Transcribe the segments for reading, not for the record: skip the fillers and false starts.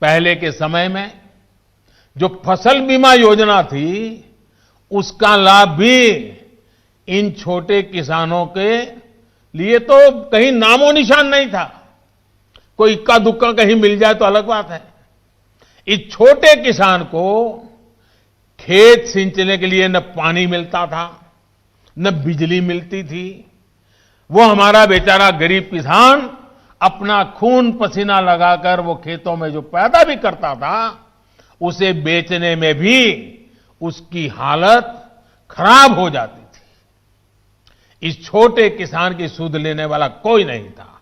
पहले के समय में जो फसल बीमा योजना थी, उसका लाभ भी इन छोटे किसानों के लिए तो कहीं नामो निशान नहीं था। कोई इक्का दुक्का कहीं मिल जाए तो अलग बात है। इस छोटे किसान को खेत सिंचने के लिए न पानी मिलता था, न बिजली मिलती थी। वो हमारा बेचारा गरीब किसान अपना खून पसीना लगाकर वो खेतों में जो पैदा भी करता था, उसे बेचने में भी उसकी हालत खराब हो जाती थी। इस छोटे किसान की सुध लेने वाला कोई नहीं था।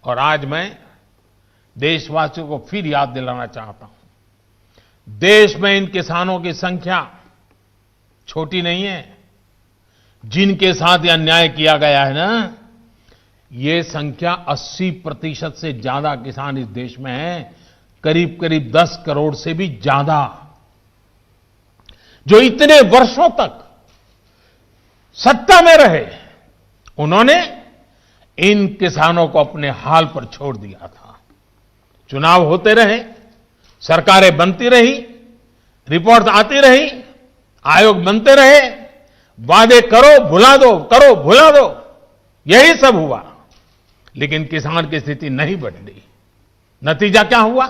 और आज मैं देशवासियों को फिर याद दिलाना चाहता हूं, देश में इन किसानों की संख्या छोटी नहीं है। जिनके साथ यह अन्याय किया गया है ना, ये संख्या 80% से ज्यादा किसान इस देश में हैं, करीब करीब 10 करोड़ से भी ज्यादा, जो इतने वर्षों तक सत्ता में रहे। उन्होंने इन किसानों को अपने हाल पर छोड़ दिया था। चुनाव होते रहे, सरकारें बनती रही, रिपोर्ट आती रही, आयोग बनते रहे, वादे करो भुला दो, करो भुला दो, यही सब हुआ। लेकिन किसान की स्थिति नहीं बदली। नतीजा क्या हुआ?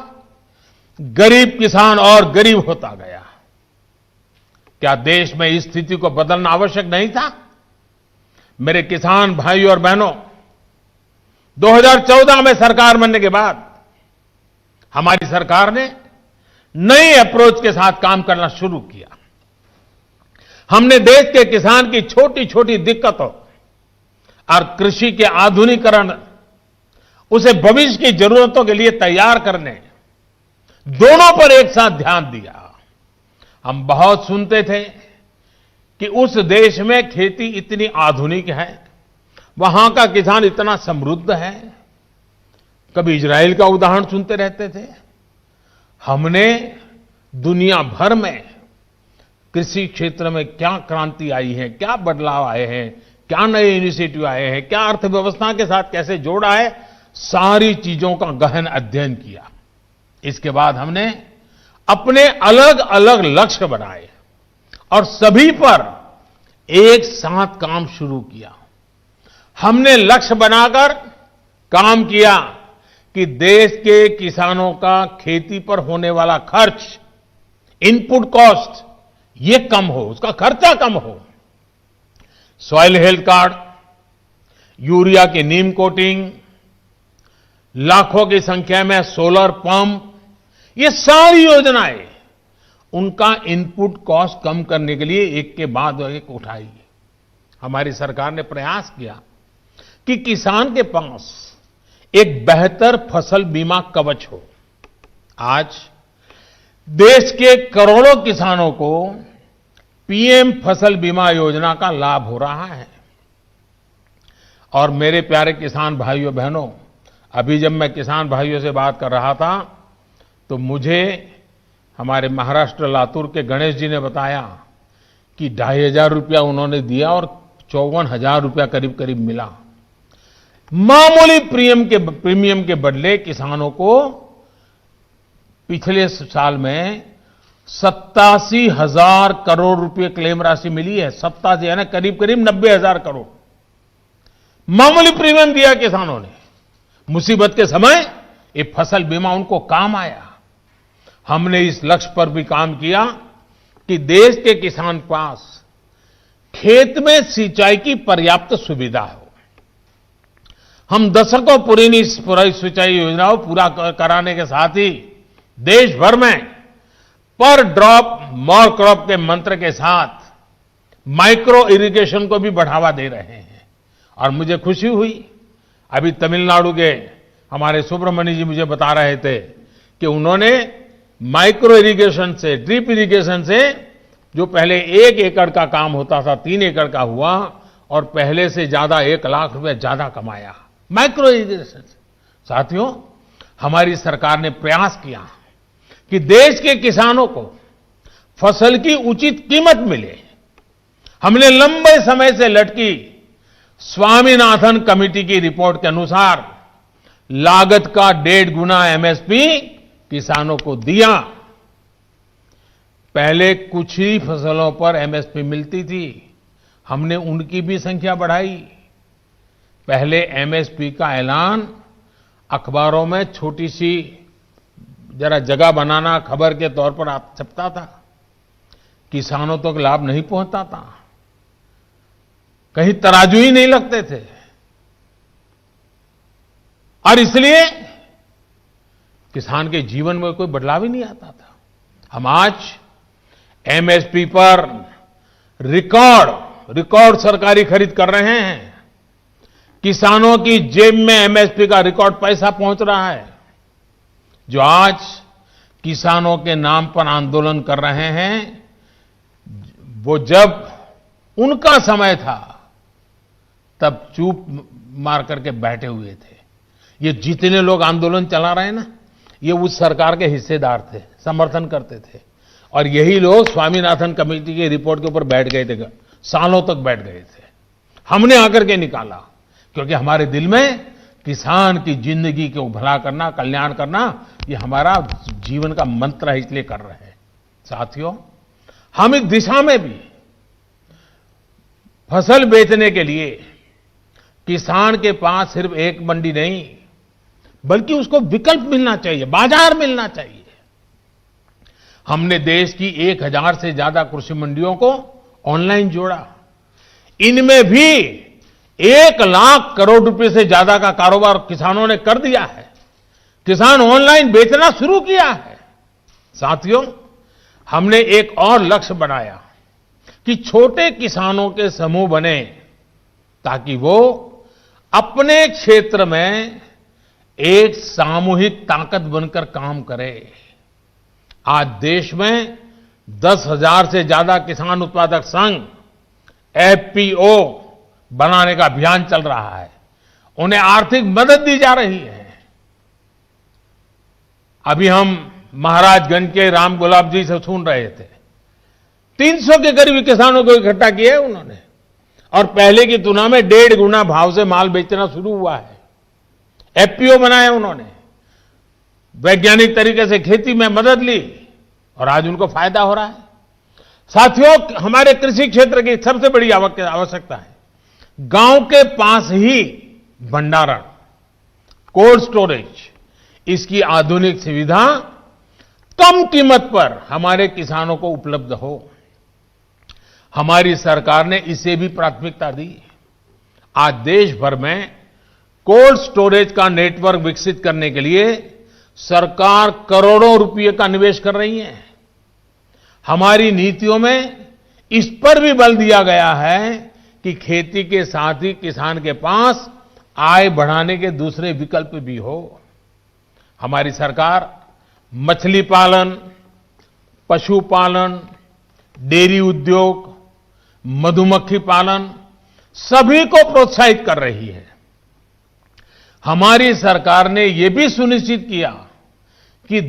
गरीब किसान और गरीब होता गया। क्या देश में इस स्थिति को बदलना आवश्यक नहीं था? मेरे किसान भाइयों और बहनों, 2014 में सरकार बनने के बाद हमारी सरकार ने नई अप्रोच के साथ काम करना शुरू किया। हमने देश के किसान की छोटी छोटी दिक्कतों और कृषि के आधुनिकीकरण, उसे भविष्य की जरूरतों के लिए तैयार करने, दोनों पर एक साथ ध्यान दिया। हम बहुत सुनते थे कि उस देश में खेती इतनी आधुनिक है, वहां का किसान इतना समृद्ध है। कभी इजराइल का उदाहरण सुनते रहते थे। हमने दुनिया भर में कृषि क्षेत्र में क्या क्रांति आई है, क्या बदलाव आए हैं, क्या नए इनिशिएटिव आए हैं, क्या अर्थव्यवस्था के साथ कैसे जोड़ा है, सारी चीजों का गहन अध्ययन किया। इसके बाद हमने अपने अलग अलग लक्ष्य बनाए और सभी पर एक साथ काम शुरू किया। हमने लक्ष्य बनाकर काम किया कि देश के किसानों का खेती पर होने वाला खर्च, इनपुट कॉस्ट, ये कम हो, उसका खर्चा कम हो। सॉइल हेल्थ कार्ड, यूरिया की नीम कोटिंग, लाखों की संख्या में सोलर पंप, ये सारी योजनाएं उनका इनपुट कॉस्ट कम करने के लिए एक के बाद एक उठाई। हमारी सरकार ने प्रयास किया कि किसान के पास एक बेहतर फसल बीमा कवच हो। आज देश के करोड़ों किसानों को पीएम फसल बीमा योजना का लाभ हो रहा है। और मेरे प्यारे किसान भाइयों बहनों, अभी जब मैं किसान भाइयों से बात कर रहा था तो मुझे हमारे महाराष्ट्र लातूर के गणेश जी ने बताया कि 2,500 रुपया उन्होंने दिया और 54,000 रुपया करीब करीब मिला। मामूली प्रीमियम के बदले किसानों को पिछले साल में 87,000 करोड़ रुपए क्लेम राशि मिली है। 87 यानी करीब करीब 90,000 करोड़ मामूली प्रीमियम दिया किसानों ने। मुसीबत के समय ये फसल बीमा उनको काम आया। हमने इस लक्ष्य पर भी काम किया कि देश के किसान पास खेत में सिंचाई की पर्याप्त सुविधा हो। हम दशकों पूरी सिंचाई योजनाओं पूरा कराने के साथ ही देश भर में पर ड्रॉप मोर क्रॉप के मंत्र के साथ माइक्रो इरिगेशन को भी बढ़ावा दे रहे हैं। और मुझे खुशी हुई, अभी तमिलनाडु के हमारे सुब्रमण्य जी मुझे बता रहे थे कि उन्होंने माइक्रो इरिगेशन से, ड्रिप इरिगेशन से, जो पहले 1 एकड़ का काम होता था 3 एकड़ का हुआ और पहले से ज्यादा 1 लाख रुपए ज्यादा कमाया माइक्रो इरिगेशन से। साथियों, हमारी सरकार ने प्रयास किया कि देश के किसानों को फसल की उचित कीमत मिले। हमने लंबे समय से लटकी स्वामीनाथन कमेटी की रिपोर्ट के अनुसार लागत का 1.5 गुना एमएसपी किसानों को दिया। पहले कुछ ही फसलों पर एमएसपी मिलती थी, हमने उनकी भी संख्या बढ़ाई। पहले एमएसपी का ऐलान अखबारों में छोटी सी जरा जगह बनाना खबर के तौर पर आप छपता था, किसानों तक लाभ नहीं पहुंचता था, कहीं तराजू ही नहीं लगते थे। और इसलिए किसान के जीवन में कोई बदलाव ही नहीं आता था। हम आज एमएसपी पर रिकॉर्ड सरकारी खरीद कर रहे हैं। किसानों की जेब में एमएसपी का रिकॉर्ड पैसा पहुंच रहा है। जो आज किसानों के नाम पर आंदोलन कर रहे हैं, वो जब उनका समय था तब चूप मार करके बैठे हुए थे। ये जितने लोग आंदोलन चला रहे हैं ना, ये उस सरकार के हिस्सेदार थे, समर्थन करते थे। और यही लोग स्वामीनाथन कमेटी की रिपोर्ट के ऊपर बैठ गए थे, सालों तक बैठ गए थे। हमने आकर के निकाला, क्योंकि हमारे दिल में किसान की जिंदगी को भला करना, कल्याण करना, ये हमारा जीवन का मंत्र है, इसलिए कर रहे हैं। साथियों, हम इस दिशा में भी फसल बेचने के लिए किसान के पास सिर्फ एक मंडी नहीं, बल्कि उसको विकल्प मिलना चाहिए, बाजार मिलना चाहिए। हमने देश की 1000 से ज्यादा कृषि मंडियों को ऑनलाइन जोड़ा। इनमें भी 1 लाख करोड़ रुपए से ज्यादा का कारोबार किसानों ने कर दिया है। किसान ऑनलाइन बेचना शुरू किया है। साथियों, हमने एक और लक्ष्य बनाया कि छोटे किसानों के समूह बने, ताकि वो अपने क्षेत्र में एक सामूहिक ताकत बनकर काम करे। आज देश में 10,000 से ज्यादा किसान उत्पादक संघ एफपीओ बनाने का अभियान चल रहा है। उन्हें आर्थिक मदद दी जा रही है। अभी हम महाराजगंज के राम गुलाब जी से सुन रहे थे, 300 के करीब किसानों को इकट्ठा किया है उन्होंने, और पहले की तुलना में 1.5 गुना भाव से माल बेचना शुरू हुआ है। एफपीओ बनाया उन्होंने, वैज्ञानिक तरीके से खेती में मदद ली, और आज उनको फायदा हो रहा है। साथियों, हमारे कृषि क्षेत्र की सबसे बड़ी आवश्यकता है गांव के पास ही भंडारण, कोल्ड स्टोरेज। इसकी आधुनिक सुविधा कम कीमत पर हमारे किसानों को उपलब्ध हो। हमारी सरकार ने इसे भी प्राथमिकता दी। आज देश भर में कोल्ड स्टोरेज का नेटवर्क विकसित करने के लिए सरकार करोड़ों रुपए का निवेश कर रही है। हमारी नीतियों में इस पर भी बल दिया गया है कि खेती के साथ ही किसान के पास आय बढ़ाने के दूसरे विकल्प भी हो। हमारी सरकार मछली पालन, पशुपालन, डेयरी उद्योग, मधुमक्खी पालन सभी को प्रोत्साहित कर रही है। हमारी सरकार ने यह भी सुनिश्चित किया